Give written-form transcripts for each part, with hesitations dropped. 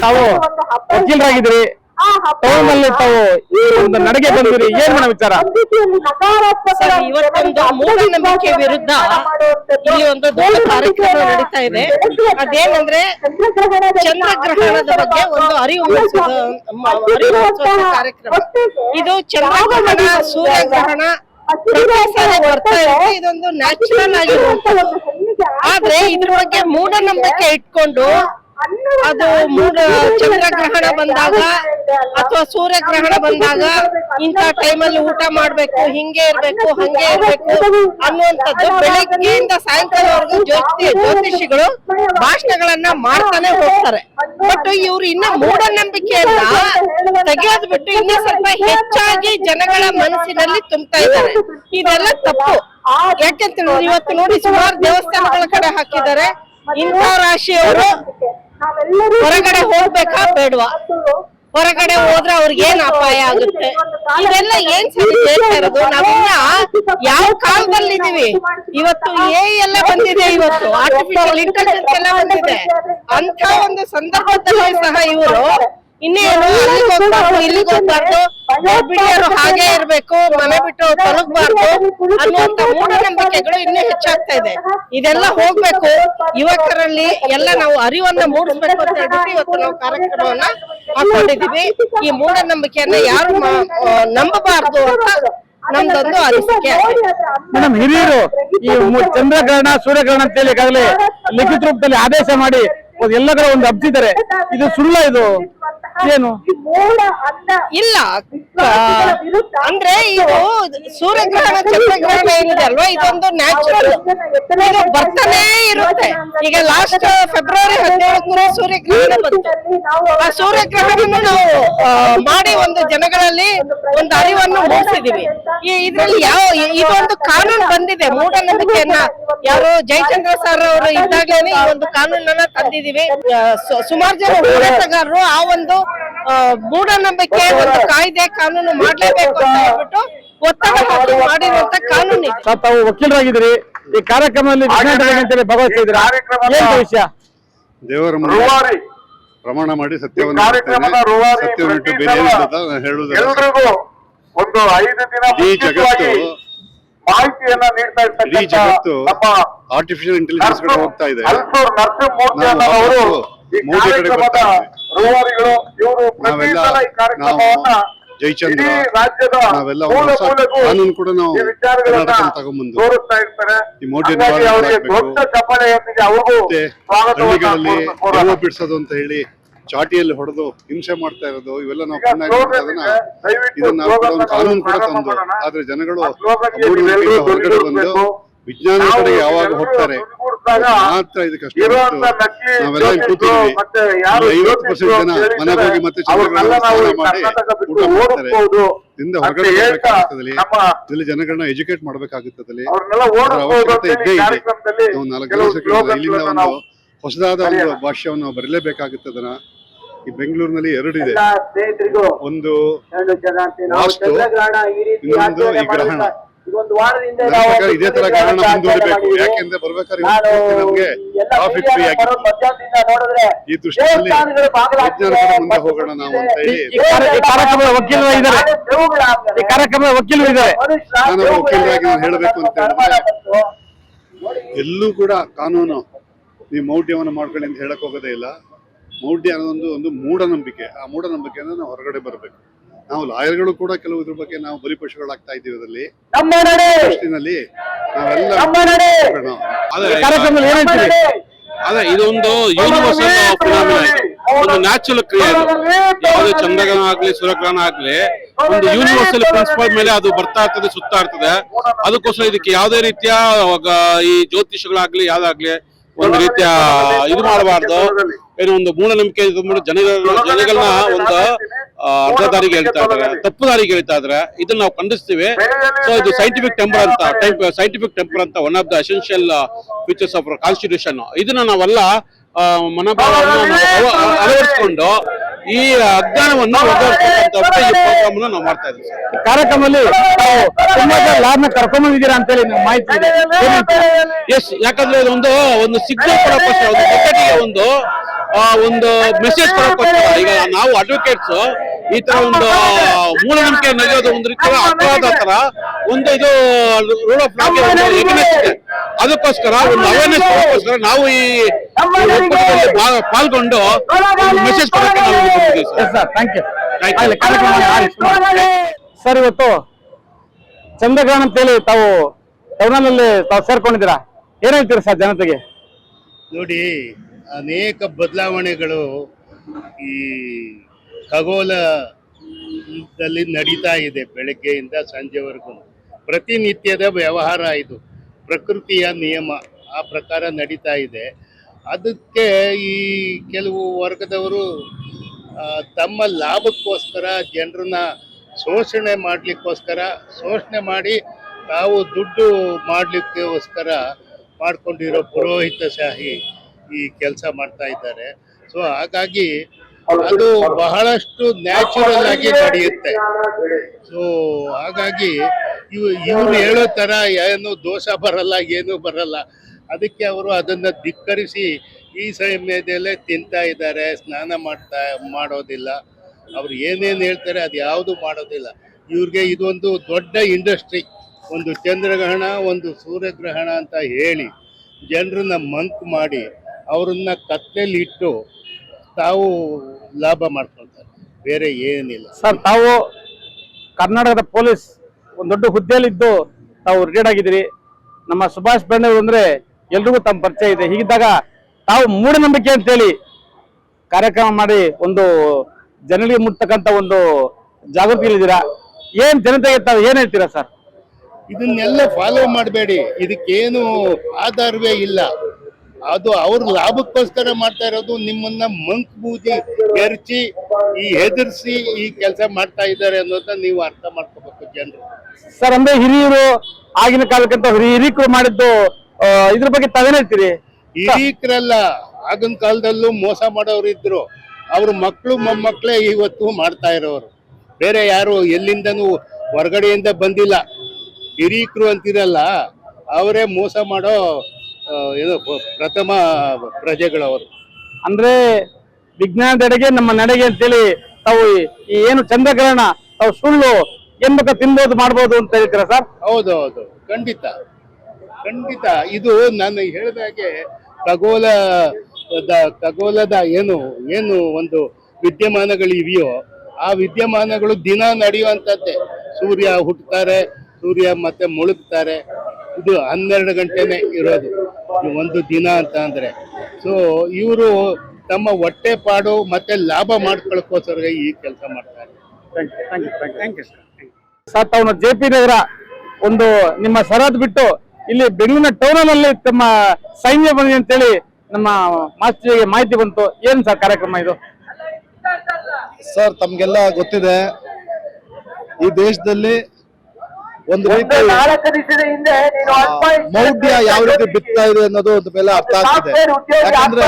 ತಾವು ವಕೀಲರಾಗಿದ್ರಿ, ಟೌನಲ್ಲಿ ತಾವು ಈ ಒಂದು ನಡೆಗೆ ಬಂದಿರಿ, ಏನ್ ಮಾಡೋ ವಿಚಾರ? ಇವತ್ತೊಂದು ಮೂಢನಂಬಿಕೆ ವಿರುದ್ಧ ಇಲ್ಲಿ ಒಂದು ದೊಡ್ಡ ಕಾರ್ಯಕ್ರಮ ನಡೀತಾ ಇದೆ. ಅದೇನಂದ್ರೆ ಚಂದ್ರಗ್ರಹಣದ ಬಗ್ಗೆ ಒಂದು ಅರಿವು ಮೂಡಿಸುವ ಕಾರ್ಯಕ್ರಮ. ಇದು ಚಂದ್ರಗ್ರಹಣ, ಸೂರ್ಯಗ್ರಹಣ ಬರ್ತಾ ಇರುತ್ತೆ. ಇದೊಂದು ನ್ಯಾಚುರಲ್ ಆಗಿರುವಂತದ್ದು. ಆದ್ರೆ ಇದ್ರ ಬಗ್ಗೆ ಮೂಢನಂಬಿಕೆ ಇಟ್ಕೊಂಡು ಅದು ಚಂದ್ರಗ್ರಹಣ ಬಂದಾಗ ಅಥವಾ ಸೂರ್ಯಗ್ರಹಣ ಬಂದಾಗ ಇಂಥ ಟೈಮಲ್ಲಿ ಊಟ ಮಾಡ್ಬೇಕು, ಹಿಂಗೆ ಇರ್ಬೇಕು, ಹಂಗೆ ಇರ್ಬೇಕು ಅನ್ನುವಂಥದ್ದು ಬೆಳಗ್ಗೆಯಿಂದ ಸಾಯಂಕಾಲವರೆಗೂ ಜ್ಯೋತಿಷಿಗಳು ಭಾಷಣಗಳನ್ನ ಮಾಡ್ತಾನೆ ಹೋಗ್ತಾರೆ. ಬಟ್ ಇವ್ರು ಇನ್ನ ಮೂಢನಂಬಿಕೆಯನ್ನ ತೆಗೆಯೋದು ಬಿಟ್ಟು ಇನ್ನೂ ಸ್ವಲ್ಪ ಹೆಚ್ಚಾಗಿ ಜನಗಳ ಮನಸ್ಸಿನಲ್ಲಿ ತುಂಬ್ತಾ ಇದ್ದಾರೆ. ಇದೆಲ್ಲ ತಪ್ಪು. ಯಾಕೆಂತ ಇವತ್ತು ನೋಡಿ ಸುಮಾರು ದೇವಸ್ಥಾನಗಳ ಕಡೆ ಹಾಕಿದ್ದಾರೆ. ಇಂಥ ರಾಶಿಯವರು ಹೊರಗಡೆ ಹೋಗ್ಬೇಕಾ ಬೇಡವಾ? ಹೊರಗಡೆ ಹೋದ್ರೆ ಅವ್ರಿಗೆ ಏನ್ ಅಪಾಯ ಆಗುತ್ತೆ? ಇದೆಲ್ಲ ಏನ್ ಸರಿ ಹೇಳ್ತಾ ಇರೋದು? ನಾವಿನ್ನ ಯಾವ ಕಾಲದಲ್ಲಿ ಇದೀವಿ? ಇವತ್ತು ಎಲ್ಲ ಬಂದಿದೆ, ಇವತ್ತು ಆರ್ಟಿಫಿಷಿಯಲ್ ಇಂಟೆಲಿಜೆನ್ಸ್ ಎಲ್ಲ ಬಂದಿದೆ. ಅಂತ ಒಂದು ಸಂದರ್ಭದಲ್ಲಿ ಸಹ ಇವರು ಇನ್ನೇನು ಅಲ್ಲಿಗೆ ಹೋಗ್ಬಾರ್ದು, ಇಲ್ಲಿಗೆ ಹೋಗ್ಬಾರ್ದು, ಗರ್ಭಿಣಿಯರು ಹಾಗೆ ಇರ್ಬೇಕು, ಮನೆ ಬಿಟ್ಟು ತೊಲಗಬಾರ್ದು ಅನ್ನುವಂತ ಮೂಢನಂಬಿಕೆಗಳು ಇನ್ನೂ ಹೆಚ್ಚಾಗ್ತಾ ಇದೆ. ಇದೆಲ್ಲ ಹೋಗ್ಬೇಕು. ಯುವಕರಲ್ಲಿ ಎಲ್ಲ ನಾವು ಅರಿವನ್ನ ಮೂಡಿಸ್ಬೇಕು ಅಂತ ಹೇಳ್ಬಿಟ್ಟು ಇವತ್ತು ನಾವು ಕಾರ್ಯಕ್ರಮವನ್ನ ಹಾಕೊಂಡಿದೀವಿ. ಈ ಮೂಢನಂಬಿಕೆಯನ್ನ ಯಾರು ನಂಬಬಾರ್ದು ಅಂತ ನಮ್ದೊಂದು ಅನಿಸಿಕೆ. ಮೇಡಮ್, ಹಿರಿಯರು ಈ ಚಂದ್ರಗ್ರಹಣ, ಸೂರ್ಯಗ್ರಹಣ ಅಂತ ಹೇಳಿ ಈಗಾಗಲೇ ಲಿಖಿತ ರೂಪದಲ್ಲಿ ಆದೇಶ ಮಾಡಿ ಎಲ್ಲಗಳ ಒಂದು ಹಬ್ಬಿದ್ದಾರೆ. ಇದು ಸುಳ್ಳ? ಇದು ಏನು ಇಲ್ಲ ಅಂದ್ರೆ ಇದು ಸೂರ್ಯಗ್ರಹಣ, ಚಂದ್ರಗ್ರಹಣ ಏನಿದೆ ಅಲ್ವಾ, ಇದೊಂದು ನ್ಯಾಚುರಲ್, ಇದು ಬರ್ತಾನೆ ಇರುತ್ತೆ. ಈಗ ಲಾಸ್ಟ್ ಫೆಬ್ರವರಿ 17 ಸೂರ್ಯಗ್ರಹಣ ಬಂತು. ಆ ಸೂರ್ಯಗ್ರಹಣವನ್ನು ನಾವು ಮಾಡಿ ಒಂದು ಜನಗಳಲ್ಲಿ ಒಂದು ಅರಿವನ್ನು ಮೂಡಿಸಿದೀವಿ. ಇದ್ರಲ್ಲಿ ಇದೊಂದು ಕಾನೂನು ಬಂದಿದೆ. ಮೂಢನಂಬಿಕೆಯನ್ನ ಯಾರು ಜಯಚಂದ್ರ ಸರ್ ಅವರು ಇದ್ದಾಗಲೇ ಈ ಒಂದು ಕಾನೂನನ್ನ ತಂದಿದೀವಿ. ಸುಮಾರು ಜನ ಹೋರಾಟಗಾರರು ಆ ಒಂದು ಮೂಢನಂಬಿಕೆ ಒಂದು ಕಾಯ್ದೆ ಕಾನೂನು ಮಾಡ್ಲೇಬೇಕು ಅಂತ ಹೇಳ್ಬಿಟ್ಟು ಒತ್ತಡ ಹಾಕಿ ಮಾಡಿರುವಂತ ಕಾನೂನು ಇದೆ. ತಾವು ವಕೀಲರಾಗಿದ್ರಿ, ಈ ಕಾರ್ಯಕ್ರಮದಲ್ಲಿ ಭಾಗವಹಿಸಿದ್ರ, ಏನು ವಿಷಯ? ದೇವರ ಪ್ರಮಾಣ ಮಾಡಿ ಸತ್ಯವನ್ನು ಹೇಳುವುದು. ಒಂದು 5 ದಿನ ಈ ಜಗತ್ತು ಮಾಹಿತಿಯನ್ನ ನೀಡ್ತಾ ಇಡೀ ಜಗತ್ತು ಆರ್ಟಿಫಿಷಿಯಲ್ ಇಂಟೆಲಿಜೆನ್ಸ್ ಕಡೆ ಹೋಗ್ತಾ ಇದೆ. ಮೋದಿ ಕಡೆ ಬರ್ತಾ ರೂವಾರಿಗಳು ಇವರು ಜಯಚಂದ್ರ ನಾವೆಲ್ಲ ಕಾನೂನು ಕೂಡ ನಾವು ಕರ್ನಾಟಕ ತಗೊಂಡ್ಬಂದು ಈ ಮೋದಿ ಹಳ್ಳಿಗಳಲ್ಲಿ ದೆವ್ವ ಬಿಡಿಸೋದು ಅಂತ ಹೇಳಿ ಚಾಟಿಯಲ್ಲಿ ಹೊಡೆದು ಹಿಂಸೆ ಮಾಡ್ತಾ ಇರೋದು ಇವೆಲ್ಲ ನಾವು ಇದನ್ನ ಒಂದು ಕಾನೂನು ಕೂಡ ತಂದು, ಆದ್ರೆ ಜನಗಳು ಹೊರಗಡೆ ಬಂದು ವಿಜ್ಞಾನ ಕಡೆ ಯಾವಾಗ ಹೋಗ್ತಾರೆ ಮಾತ್ರ ಇದಕ್ಕೆ ನಾವೆಲ್ಲ ಕೂತಿದ್ವಿ. 50% ಜನ ಮನೆಗೆ ಹೋಗಿ ಮತ್ತೆ ಚಂದ್ರಗ್ರಹಣ ಸ್ನಾನ ಮಾಡಿ ಊಟ ಮಾಡ್ತಾರೆ. ಇದರಿಂದ ಹೊರಗಡೆ ಬರ್ಬೇಕಾಗುತ್ತದೆ. ಇಲ್ಲಿ ಜನಗಳನ್ನ ಎಜುಕೇಟ್ ಮಾಡ್ಬೇಕಾಗುತ್ತದೆ. ಅವಶ್ಯಕತೆ ಇದ್ದೇ ಇದೆ. ನಾವು 4 ವರ್ಷಗಳಿಂದ ಇಲ್ಲಿಂದ ಒಂದು ಹೊಸದಾದ ಒಂದು ಭಾಷ್ಯವನ್ನು ಬರಲೇಬೇಕಾಗುತ್ತದನ. ಈ ಬೆಂಗಳೂರಿನಲ್ಲಿ 2 ಇದೆ. ಒಂದು ವಾಸ್ತು, ಇನ್ನೊಂದು ಈ ಗ್ರಹಣ. ಇದೇ ತರ ಗ್ರಹಣ ಮುಂದುವರಿಬೇಕು. ಯಾಕೆಂದ್ರೆ ಬರ್ಬೇಕಾದ್ರೆ ನಮ್ಗೆ ಟ್ರಾಫಿಕ್ ಫ್ರೀ ಆಗಿದೆ. ಈ ದೃಷ್ಟಿಯಲ್ಲಿ ವಿಜ್ಞಾನ ಮುಂದೆ ಹೋಗೋಣ ನಾವು ಅಂತ ಹೇಳಿ ಕಾರ್ಯಕ್ರಮದ ವಕೀಲರು ಇದ್ದಾರೆ. ನಾನು ವಕೀಲರಾಗಿ ನಾನು ಹೇಳಬೇಕು ಅಂತ ಹೇಳಿದ್ರೆ, ಎಲ್ಲೂ ಕೂಡ ಕಾನೂನು ನೀವು ಮೌಢ್ಯವನ್ನು ಮಾಡ್ಕೊಳ್ಳಿ ಅಂತ ಹೇಳಕ್ ಹೋಗೋದೇ ಇಲ್ಲ. ಮೌಢ್ಯ ಅನ್ನೋದೊಂದು ಒಂದು ಮೂಢನಂಬಿಕೆ. ಆ ಮೂಢನಂಬಿಕೆಯಿಂದ ನಾವು ಹೊರಗಡೆ ಬರಬೇಕು. ನಾವು ಲಾಯರ್ಗಳು ಕೂಡ ಕೆಲವು ಇದ್ರ ಬಗ್ಗೆ ನಾವು ಬಲಿಪಶುಗಳಾಗ್ತಾ ಇದ್ದೀವಿ. ಅದರಲ್ಲಿ ದೃಷ್ಟಿನಲ್ಲಿ ನಾವೆಲ್ಲ ಅದೇ ಇದೊಂದು ಯೂನಿವರ್ಸಲ್ ಫಿನಾಮಿನಾ, ಒಂದು ನ್ಯಾಚುರಲ್ ಕ್ರಿಯೆ. ಯಾವುದೇ ಚಂದ್ರಗ್ರಹಣ ಆಗ್ಲಿ ಸೂರ್ಯಗ್ರಹಣ ಆಗ್ಲಿ ಒಂದು ಯೂನಿವರ್ಸಲ್ ಪ್ರಿನ್ಸಿಪಲ್ ಮೇಲೆ ಅದು ಬರ್ತಾ ಇರ್ತದೆ, ಸುತ್ತಾ ಇರ್ತದೆ. ಅದಕ್ಕೋಸ್ಕರ ಇದಕ್ಕೆ ಯಾವುದೇ ರೀತಿಯ ಈ ಜ್ಯೋತಿಷಗಳಾಗ್ಲಿ ಯಾವ್ದಾಗ್ಲಿ ಒಂದು ರೀತಿಯ ಇದು ಮಾಡಬಾರ್ದು. ಏನೋ ಒಂದು ಮೂಢನಂಬಿಕೆ ಜನಗಳನ್ನ ಒಂದು ಅರ್ಧ ದಾರಿಗೆ ಹೇಳ್ತಾ ಇದ್ದಾರೆ, ತಪ್ಪು ದಾರಿಗೆ ಹೇಳ್ತಾ ಇದ್ರೆ ಇದನ್ನ ನಾವು ಖಂಡಿಸ್ತೀವಿ. ಸೊ ಇದು ಸೈಂಟಿಫಿಕ್ ಟೆಂಪರ್ ಅಂತ one of the essential features of constitution. ಇದನ್ನ ನಾವೆಲ್ಲ ಮನೋಭಾವವನ್ನು ಅಳವಡಿಸಿಕೊಂಡು ಈ ಅಜ್ಞಾನವನ್ನು ಪ್ರೋಗ್ರಾಮ್ ನಾವು ಮಾಡ್ತಾ ಇದ್ದೀವಿ. ಕಾರ್ಯಕ್ರಮದಲ್ಲಿ ಕರ್ಕೊಂಡ್ಬಂದಿದ್ದೀರಾ ಅಂತ ಹೇಳಿ ಮಾಹಿತಿ ಇದೆ. ಎಸ್, ಯಾಕಂದ್ರೆ ಒಂದು ಸಿಗ್ನಲ್ ಕೊಡೋಕ್ಕೋಸ್ಕರ ಒಂದು ಒಂದು ಮೆಸೇಜ್ ಕೊಡೋಕ್ಕೋಸ್ಕರ ಈಗ ನಾವು ಅಡ್ವೊಕೇಟ್ಸ್ ಈ ತರ ಒಂದು ಮೂಢನಂಬಿಕೆ ನಡೆಯೋದು ಒಂದು ರೀತಿ ಅಪರಾಧ ತರ ಒಂದು ಇದು ರೂಲ್ ಆಫ್ ಲಾಗೆ ಇದೆ. ಅದಕ್ಕೋಸ್ಕರ ಒಂದು ಅವೇರ್ನೆಸ್ ಕೊಡೋಕ್ಕೋಸ್ಕರ ನಾವು ಈ ಒಕ್ಕೂಟದಲ್ಲಿ ಪಾಲ್ಗೊಂಡು ಮೆಸೇಜ್ ಕೊಡೋಕೆ ನಾವು ಬಂದಿದ್ದೀವಿ ಸರ್. Thank you sir. ಇವತ್ತು ಚಂದ್ರಗ್ರಹಣ ಅಂತೇಳಿ ತಾವು ಟೌನಲ್ಲಿ ತಾವು ಸೇರ್ಕೊಂಡಿದ್ದೀರಾ, ಏನ್ ಹೇಳ್ತೀರಾ ಸರ್ ಜನತೆಗೆ? ನೋಡಿ, ಅನೇಕ ಬದಲಾವಣೆಗಳು ಈ ಖಗೋಳದಲ್ಲಿ ನಡೀತಾ ಇದೆ. ಬೆಳಗ್ಗೆಯಿಂದ ಸಂಜೆವರೆಗೂ ಪ್ರತಿನಿತ್ಯದ ವ್ಯವಹಾರ ಇದು, ಪ್ರಕೃತಿಯ ನಿಯಮ ಆ ಪ್ರಕಾರ ನಡೀತಾ ಇದೆ. ಅದಕ್ಕೆ ಈ ಕೆಲವು ವರ್ಗದವರು ತಮ್ಮ ಲಾಭಕ್ಕೋಸ್ಕರ ಜನರನ್ನ ಶೋಷಣೆ ಮಾಡಿ ತಾವು ದುಡ್ಡು ಮಾಡಲಿಕ್ಕೋಸ್ಕರ ಮಾಡ್ಕೊಂಡಿರೋ ಪುರೋಹಿತಶಾಹಿ ಈ ಕೆಲಸ ಮಾಡ್ತಾ ಇದ್ದಾರೆ. ಸೊ ಹಾಗಾಗಿ ಅದು ಬಹಳಷ್ಟು ನ್ಯಾಚುರಲ್ ಆಗಿ ನಡೆಯುತ್ತೆ. ಸೊ ಹಾಗಾಗಿ ಇವ್ರು ಹೇಳೋ ತರ ಏನು ದೋಷ ಬರಲ್ಲ, ಏನು ಬರಲ್ಲ. ಅದಕ್ಕೆ ಅವರು ಅದನ್ನ ಧಿಕ್ಕರಿಸಿ ಈ ಸಮಯದಲ್ಲೇ ತಿಂತಾ ಇದ್ದಾರೆ, ಸ್ನಾನ ಮಾಡೋದಿಲ್ಲ. ಅವ್ರು ಏನೇನು ಹೇಳ್ತಾರೆ ಅದು ಯಾವುದು ಮಾಡೋದಿಲ್ಲ. ಇವ್ರಿಗೆ ಇದೊಂದು ದೊಡ್ಡ ಇಂಡಸ್ಟ್ರಿ, ಒಂದು ಚಂದ್ರಗ್ರಹಣ, ಒಂದು ಸೂರ್ಯಗ್ರಹಣ ಅಂತ ಹೇಳಿ ಜನರನ್ನ ಮಂಕ್ ಮಾಡಿ ಅವ್ರನ್ನ ಕತ್ತಲೆಯಲ್ಲಿ ಇಟ್ಟು ತಾವು ಲಾಭ ಮಾಡ್ಕೊಳ್ತಾರೆ, ಬೇರೆ ಏನಿಲ್ಲ ಸರ್. ತಾವು ಕರ್ನಾಟಕದ ಪೊಲೀಸ್ ಒಂದು ದೊಡ್ಡ ಹುದ್ದೆಯಲ್ಲಿದ್ದು ತಾವು ರಿಟೈರ್ಡ್ ಆಗಿದ್ದೀರಿ. ನಮ್ಮ ಸುಭಾಷ್ ಬೆಣ್ಣೆಯವರು ಅಂದ್ರೆ ಎಲ್ರಿಗೂ ತಮ್ಮ ಪರಿಚಯ ಇದೆ. ಹೀಗಿದ್ದಾಗ ತಾವು ಮೂಢನಂಬಿಕೆ ಅಂತೇಳಿ ಕಾರ್ಯಕ್ರಮ ಮಾಡಿ ಒಂದು ಜನರಿಗೆ ಮುಟ್ತಕ್ಕಂಥ ಒಂದು ಜಾಗೃತಿಯಲ್ಲಿದ್ದೀರಾ. ಏನ್ ಜನತೆಗೆ ತಾವು ಏನ್ ಹೇಳ್ತೀರಾ ಸರ್? ಇದನ್ನೆಲ್ಲ ಫಾಲೋ ಮಾಡಬೇಡಿ, ಇದಕ್ಕೇನು ಆಧಾರವೇ ಇಲ್ಲ. ಅದು ಅವ್ರ ಲಾಭಕ್ಕೋಸ್ಕರ ಮಾಡ್ತಾ ಇರೋದು. ನಿಮ್ಮನ್ನ ಮಂಕ್ ಬೂದಿ ಎರಚಿ ಹೆದರ್ಸಿ ಈ ಕೆಲಸ ಮಾಡ್ತಾ ಇದ್ದಾರೆ ಅನ್ನೋದನ್ನ ನೀವು ಅರ್ಥ ಮಾಡ್ಕೋಬೇಕು ಜನರು. ಸರ್, ಅಂದ್ರೆ ಹಿರಿಯರು ಆಗಿನ ಕಾಲಕ್ಕಂತ ಹಿರಿಕರು ಮಾಡಿದ್ದು ಇದ್ರ ಬಗ್ಗೆ ತಾವೇನ್ ಹೇಳ್ತೀರಿ? ಹಿರೀಕರಲ್ಲ, ಆಗಿನ ಕಾಲದಲ್ಲೂ ಮೋಸ ಮಾಡೋರು ಇದ್ರು. ಅವ್ರ ಮಕ್ಕಳು ಮೊಮ್ಮಕ್ಕಳೇ ಇವತ್ತು ಮಾಡ್ತಾ ಇರೋರು, ಬೇರೆ ಯಾರು ಎಲ್ಲಿಂದನೂ ಹೊರಗಡೆಯಿಂದ ಬಂದಿಲ್ಲ. ಹಿರೀಕರು ಅಂತಿರಲ್ಲ, ಅವರೇ ಮೋಸ ಮಾಡೋ ಏನು ಪ್ರಥಮ ಪ್ರಜೆಗಳವರು. ಅಂದ್ರೆ ವಿಜ್ಞಾನದೆಡೆಗೆ ನಮ್ಮ ನಡೆಗೆ ಅಂತೇಳಿ ತಾವು ಈ ಏನು ಚಂದ್ರಗ್ರಹಣ ತಾವು ಸುಳ್ಳು ಏನ್ ಬೇಕಾ ತಿನ್ಬೋದು ಮಾಡ್ಬೋದು ಅಂತ ಹೇಳ್ತೀರಾ ಸರ್? ಹೌದು, ಖಂಡಿತ. ಇದು ನಾನು ಹೇಳಿದಾಗೆ ಖಗೋಲದ ಏನು ಒಂದು ವಿದ್ಯಮಾನಗಳಿವೆಯೋ ಆ ವಿದ್ಯಮಾನಗಳು ದಿನ ನಡೆಯುವಂಥದ್ದೇ. ಸೂರ್ಯ ಹುಟ್ಟುತ್ತಾರೆ, ಸೂರ್ಯ ಮತ್ತೆ ಮುಳುಗ್ತಾರೆ. ಇದು 12 ಗಂಟೆನೆ ಇರೋದು ಒಂದು ದಿನ ಅಂತ ಅಂದ್ರೆ. ಸೊ ಇವರು ತಮ್ಮ ಹೊಟ್ಟೆ ಪಾಡು ಮತ್ತೆ ಲಾಭ ಮಾಡ್ಕೊಳ್ಳೋಕ್ಕೋಸ್ಕರ ಈ ಕೆಲಸ ಮಾಡ್ತಾರೆ. ಸರ್, ತಾವು JP ನಗರ ಒಂದು ನಿಮ್ಮ ಸರಹದ್ದು ಬಿಟ್ಟು ಇಲ್ಲಿ ಬೆಂಗಳೂರಿನ ಟೌನಲ್ಲಿ ತಮ್ಮ ಸೈನ್ಯ ಬಂದಿದೆ ಅಂತೇಳಿ ನಮ್ಮ ಮಾಸ್ಟರ್ಗೆ ಮಾಹಿತಿ ಬಂತು. ಏನ್ ಸರ್ ಕಾರ್ಯಕ್ರಮ ಇದು? ಸರ್, ತಮ್ಗೆಲ್ಲ ಗೊತ್ತಿದೆ, ಈ ದೇಶದಲ್ಲಿ ಒಂದು ರೀತಿ ಮೌಢ್ಯ ಯಾವ ರೀತಿ ಬಿತ್ತಾ ಇದೆ ಅನ್ನೋದು ಒಂದು ಮೇಲೆ ಅರ್ಥ ಆಗ್ತಿದೆ. ಯಾಕಂದ್ರೆ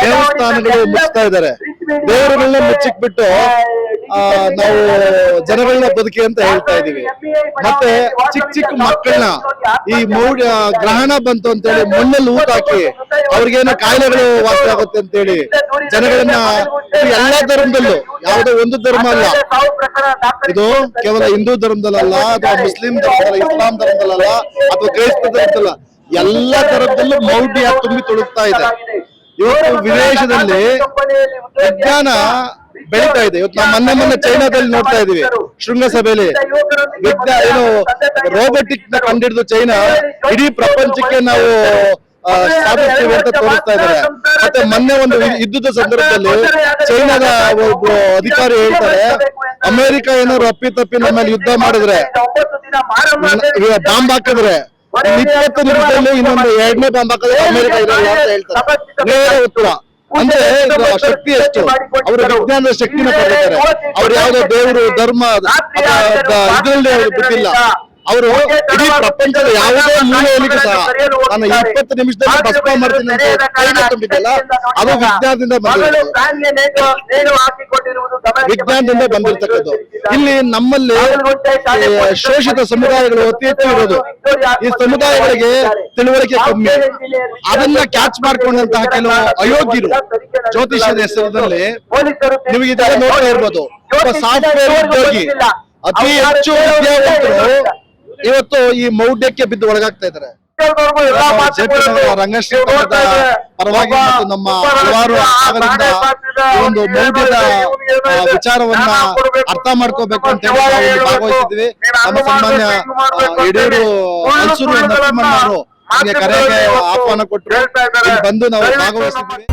ದೇವಸ್ಥಾನಗಳು ಮುಚ್ತಾ ಇದ್ದಾರೆ, ದೇವರುಗಳನ್ನ ಮುಚ್ಚಿಕ್ ಬಿಟ್ಟು ನಾವು ಜನಗಳನ್ನ ಬದುಕಿ ಅಂತ ಹೇಳ್ತಾ ಇದೀವಿ. ಮತ್ತೆ ಚಿಕ್ಕ ಮಕ್ಕಳನ್ನ ಈ ಮೌಢ್ಯ ಗ್ರಹಣ ಬಂತು ಅಂತೇಳಿ ಮಣ್ಣಲ್ಲಿ ಊಟ ಹಾಕಿ ಅವ್ರಿಗೇನೋ ಕಾಯಿಲೆಗಳು ವಾಸಿ ಆಗುತ್ತೆ ಅಂತೇಳಿ ಜನಗಳನ್ನ, ಎಲ್ಲಾ ಧರ್ಮದಲ್ಲೂ, ಯಾವುದೋ ಒಂದು ಧರ್ಮ ಅಲ್ಲ ಇದು, ಕೇವಲ ಹಿಂದೂ ಧರ್ಮದಲ್ಲ ಅಥವಾ ಮುಸ್ಲಿಂ ಧರ್ಮದಲ್ಲ, ಇಸ್ಲಾಂ ಧರ್ಮದಲ್ಲ ಅಥವಾ ಕ್ರೈಸ್ತ ಧರ್ಮದಲ್ಲ, ಎಲ್ಲಾ ಧರ್ಮದಲ್ಲೂ ಮೌಢ್ಯ ತುಂಬಿ ತುಳುಕ್ತಾ ಇದೆ. ಇವತ್ತು ವಿದೇಶದಲ್ಲಿ ವಿಜ್ಞಾನ ಬೆಳೀತಾ ಇದೆ. ಇವತ್ತು ನಾವು ಮೊನ್ನೆ ಚೈನಾದಲ್ಲಿ ನೋಡ್ತಾ ಇದೀವಿ, ಶೃಂಗಸಭೆಯಲ್ಲಿ ಏನು ರೋಬೋಟಿಕ್ ನ ಕಂಡಿಡಿದು ಚೈನಾ ಇಡೀ ಪ್ರಪಂಚಕ್ಕೆ ನಾವು ಸಾಧಿಸ್ತೀವಿ ಅಂತ ತೋರಿಸ್ತಾ ಇದ್ದಾರೆ. ಮತ್ತೆ ಮೊನ್ನೆ ಒಂದು ಯುದ್ಧದ ಸಂದರ್ಭದಲ್ಲಿ ಚೈನಾದ ಒಬ್ಬ ಅಧಿಕಾರಿ ಹೇಳ್ತಾರೆ, ಅಮೆರಿಕ ಏನಾದ್ರು ಅಪ್ಪಿತಪ್ಪಿ ನಮ್ಮಲ್ಲಿ ಯುದ್ಧ ಮಾಡಿದ್ರೆ, ಬಾಂಬ್ ಹಾಕಿದ್ರೆ 20 ನಿಮಿಷದಲ್ಲಿ ಇನ್ನೊಂದು 2ನೇ ಬಾಂಬ್ ಹಾಕಿದ್ರೆ ಅಮೆರಿಕ ಇರಲ್ಲ ಅಂತ ಹೇಳ್ತಾರೆ. ನೇರ ಉತ್ತರ. ಅಂದ್ರೆ ಶಕ್ತಿ ಎಷ್ಟು, ಅವರು ವಿಜ್ಞಾನದ ಶಕ್ತಿನ ಪಡೆದಿದ್ದಾರೆ. ಅವ್ರು ಯಾವ್ದೋ ದೇವರು ಧರ್ಮ ಇದ್ರಲ್ಲಿ ಅವ್ರು ಬಿಟ್ಟಿಲ್ಲ. ಅವರು ಇಡೀ ಪ್ರಪಂಚದ ಯಾವುದೇ ಮೂಲೆಯಲ್ಲಿಗೂ ಸಹ ನಾನು 20 ನಿಮಿಷದಲ್ಲಿ ಭಸ್ಮ ಮಾಡ್ತೀನಿ ಅಂತ ಧೈರ್ಯ ತುಂಬಿದ್ದಲ್ಲ, ಅದು ವಿಜ್ಞಾನದಿಂದ ವಿಜ್ಞಾನದಿಂದ ಬಂದಿರ್ತಕ್ಕದ್ದು. ಇಲ್ಲಿ ನಮ್ಮಲ್ಲಿ ಶೋಷಿತ ಸಮುದಾಯಗಳು ಅತಿ ಹೆಚ್ಚು ಇರೋದು. ಈ ಸಮುದಾಯಗಳಿಗೆ ತಿಳುವಳಿಕೆ ಕಮ್ಮಿ. ಅದನ್ನ ಕ್ಯಾಚ್ ಮಾಡ್ಕೊಂಡಂತಹ ಕೆಲವು ಅಯೋಗ್ಯರು ಜ್ಯೋತಿಷ್ಯದ ಹೆಸರಿನಲ್ಲಿ ನಿಮಗೆ ಇದೆಲ್ಲ ನೋಡ್ತಾ ಇರ್ಬೋದು. ಒಬ್ಬ ಸಾಫ್ಟ್ವೇರ್ ಉದ್ಯೋಗಿ ಅತಿ ಹೆಚ್ಚು ವಿದ್ಯಾವಂತರು ಇವತ್ತು ಈ ಮೌಢ್ಯಕ್ಕೆ ಬಿದ್ದು ಒಳಗಾಗ್ತಾ ಇದ್ದಾರೆ. ರಂಗಶ್ರೀ ಪರವಾಗಿ ಮತ್ತು ನಮ್ಮ ಹಲವಾರು ಆಗಲಿಂದ ಈ ಒಂದು ಮೌಢ್ಯದ ವಿಚಾರವನ್ನ ಅರ್ಥ ಮಾಡ್ಕೋಬೇಕು ಅಂತ ಹೇಳಿ ನಾವು ಭಾಗವಹಿಸಿದ್ವಿ. ನಮ್ಮ ಸನ್ಮಾನ್ಯ ಯಡಿಯೂರು ಹಲಸೂರು ನರಸಿಂಹಣ್ಣ ಅವರು ನಮಗೆ ಕರೆಗೆ ಆಹ್ವಾನ ಕೊಟ್ಟರು. ಇಲ್ಲಿ ಬಂದು ನಾವು ಭಾಗವಹಿಸಿದ್ವಿ.